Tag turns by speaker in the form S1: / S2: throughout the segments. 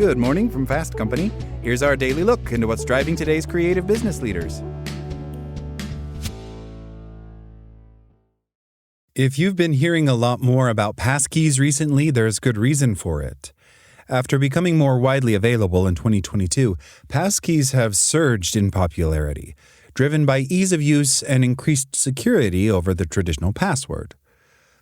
S1: Good morning from Fast Company. Here's our daily look into what's driving today's creative business leaders. If you've been hearing a lot more about passkeys recently, there's good reason for it. After becoming more widely available in 2022, passkeys have surged in popularity, driven by ease of use and increased security over the traditional password.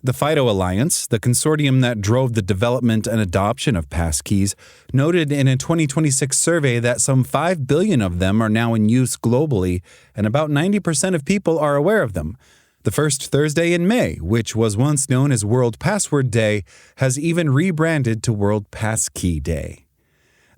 S1: The FIDO Alliance, the consortium that drove the development and adoption of passkeys, noted in a 2026 survey that some 5 billion of them are now in use globally, and about 90% of people are aware of them. The first Thursday in May, which was once known as World Password Day, has even rebranded to World Passkey Day.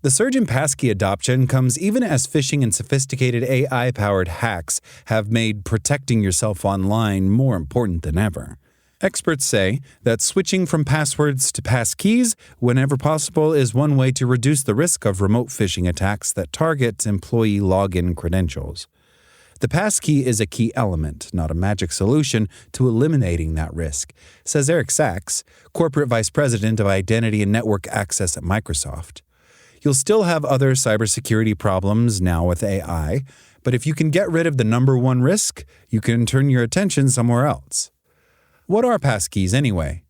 S1: The surge in passkey adoption comes even as phishing and sophisticated AI-powered hacks have made protecting yourself online more important than ever. Experts say that switching from passwords to passkeys whenever possible is one way to reduce the risk of remote phishing attacks that target employee login credentials. The passkey is a key element, not a magic solution, to eliminating that risk, says Eric Sachs, Corporate Vice President of Identity and Network Access at Microsoft. You'll still have other cybersecurity problems now with AI, but if you can get rid of the number one risk, you can turn your attention somewhere else. What are passkeys anyway?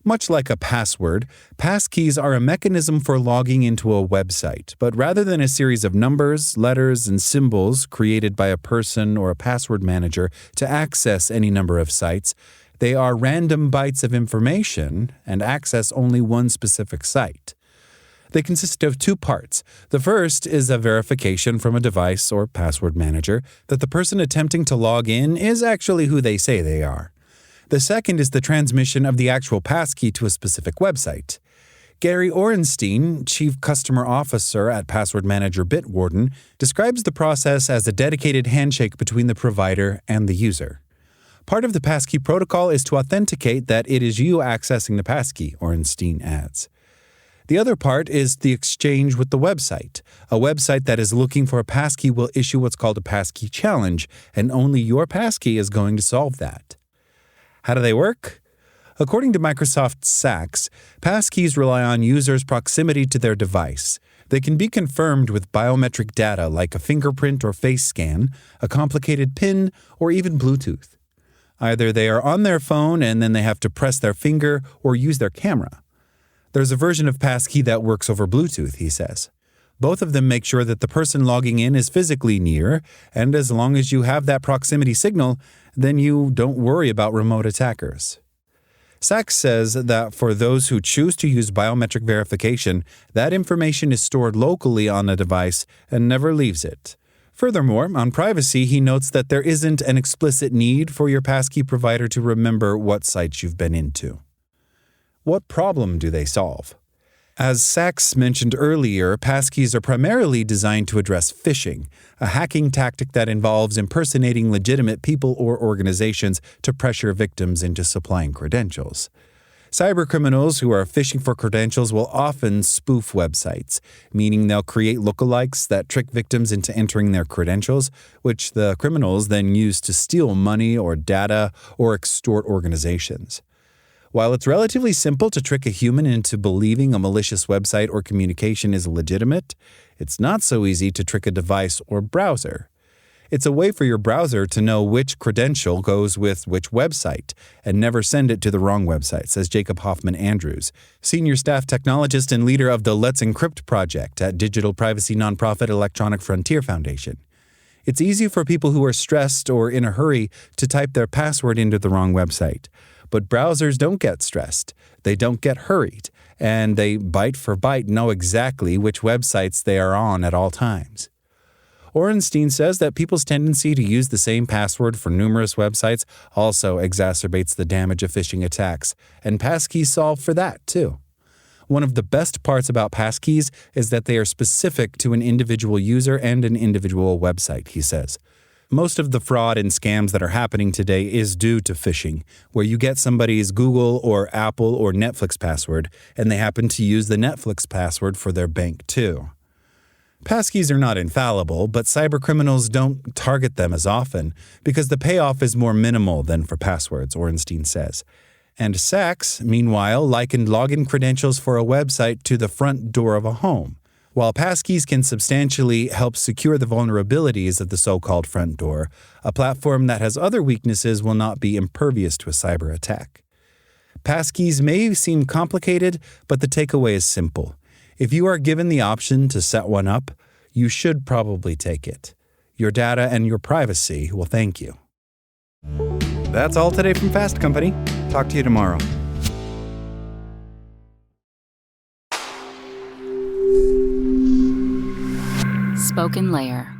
S1: Much like a password, passkeys are a mechanism for logging into a website, but rather than a series of numbers, letters, and symbols created by a person or a password manager to access any number of sites, they are random bytes of information and access only one specific site. They consist of two parts. The first is a verification from a device or password manager that the person attempting to log in is actually who they say they are. The second is the transmission of the actual passkey to a specific website. Gary Orenstein, Chief Customer Officer at password manager Bitwarden, describes the process as a dedicated handshake between the provider and the user. Part of the passkey protocol is to authenticate that it is you accessing the passkey, Orenstein adds. The other part is the exchange with the website. A website that is looking for a passkey will issue what's called a passkey challenge, and only your passkey is going to solve that. How do they work? According to Microsoft Sachs, passkeys rely on users' proximity to their device. They can be confirmed with biometric data like a fingerprint or face scan, a complicated PIN, or even Bluetooth. Either they are on their phone and then they have to press their finger or use their camera. There's a version of passkey that works over Bluetooth, he says. Both of them make sure that the person logging in is physically near, and as long as you have that proximity signal, then you don't worry about remote attackers. Sachs says that for those who choose to use biometric verification, that information is stored locally on a device and never leaves it. Furthermore, on privacy, he notes that there isn't an explicit need for your passkey provider to remember what sites you've been into. What problem do they solve? As Sachs mentioned earlier, passkeys are primarily designed to address phishing, a hacking tactic that involves impersonating legitimate people or organizations to pressure victims into supplying credentials. Cybercriminals who are phishing for credentials will often spoof websites, meaning they'll create lookalikes that trick victims into entering their credentials, which the criminals then use to steal money or data or extort organizations. While it's relatively simple to trick a human into believing a malicious website or communication is legitimate, it's not so easy to trick a device or browser. It's a way for your browser to know which credential goes with which website and never send it to the wrong website, says Jacob Hoffman Andrews, senior staff technologist and leader of the Let's Encrypt project at digital privacy nonprofit Electronic Frontier Foundation. It's easy for people who are stressed or in a hurry to type their password into the wrong website. But browsers don't get stressed, they don't get hurried, and they byte for byte know exactly which websites they are on at all times. Orenstein says that people's tendency to use the same password for numerous websites also exacerbates the damage of phishing attacks, and passkeys solve for that too. One of the best parts about passkeys is that they are specific to an individual user and an individual website, he says. Most of the fraud and scams that are happening today is due to phishing, where you get somebody's Google or Apple or Netflix password, and they happen to use the Netflix password for their bank too. Passkeys are not infallible, but cybercriminals don't target them as often because the payoff is more minimal than for passwords, Orenstein says. And Sachs, meanwhile, likened login credentials for a website to the front door of a home. While passkeys can substantially help secure the vulnerabilities of the so-called front door, a platform that has other weaknesses will not be impervious to a cyber attack. Passkeys may seem complicated, but the takeaway is simple. If you are given the option to set one up, you should probably take it. Your data and your privacy will thank you. That's all today from Fast Company. Talk to you tomorrow.
S2: Spoken Layer.